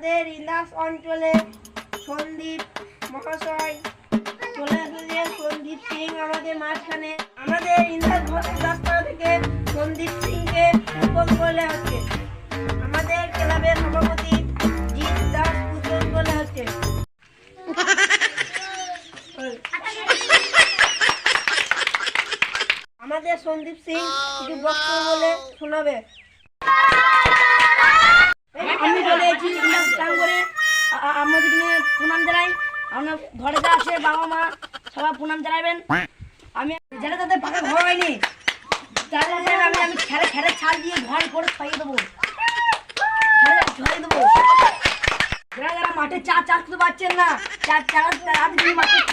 আমাদের ইন্দাস অঞ্চলে সন্দীপ মহাশয় চলে এসেছে। সন্দীপ সিং আমাদের মাঝখানে। আমাদের ইন্দাস রাস্তা থেকে সন্দীপ সিংকে উদ্বোধন বলে হচ্ছে। আমাদের ক্লাবের সভাপতি জিৎ দাস উদ্বোধন বলে হচ্ছে। আমাদের সন্দীপ সিং কিছু বক্তব্য বলে শোনাবে। আমি চলে এসেছি করে আমাদের প্রণাম জানাই। আমরা ঘরে যা আছে বাবা মা সবাই প্রণাম জানাবেন। আমি যারা তাদের পাকা ঘর হয়নি তাদের আমি খেলে খেলে ছাল দিয়ে ঘর করে খাইয়ে দেবো, ছড়িয়ে দেবো। যারা যারা মাঠে চাষ করতে পারছেন না,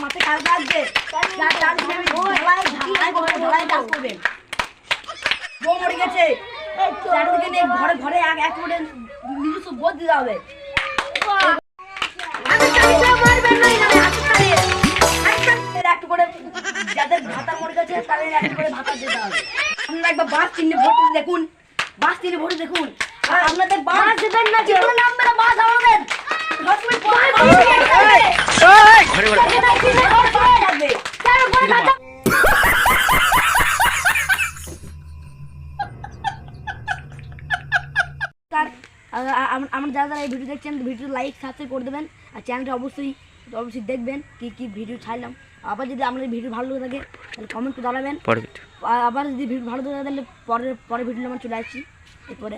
মাঠে কাজ লাগছে ঢালাই চাষ করবেন। বউ মরে গেছে, চারদিকে নিয়ে ঘরে ঘরে এক করে নিজস্ব বোধ দিতে হবে। একটু করে যাদের ভাতা মরে গেছে তাদের একটু করে ভাতা দিতে হবে। আপনারা একবার বাস চিহ্নে ভোট দেখুন, বাস চিহ্নে ভোট দেখুন। আপনাদের বাস দেবেন না, যেগুলো নামবে না বাস আমাদের আমরা যারা যারা এই ভিডিও দেখছেন ভিডিও লাইক সাবস্ক্রাইব করে দেবেন। আর চ্যানেলটা অবশ্যই দেখবেন কি ভিডিও ছাড়লাম। আবার যদি আমাদের ভিডিও ভালো লাগে থাকে তাহলে কমেন্ট করে জানাবেন। আবার যদি ভিডিও ভালো লাগে তাহলে পরের ভিডিও আমরা চলে আসছি এরপরে।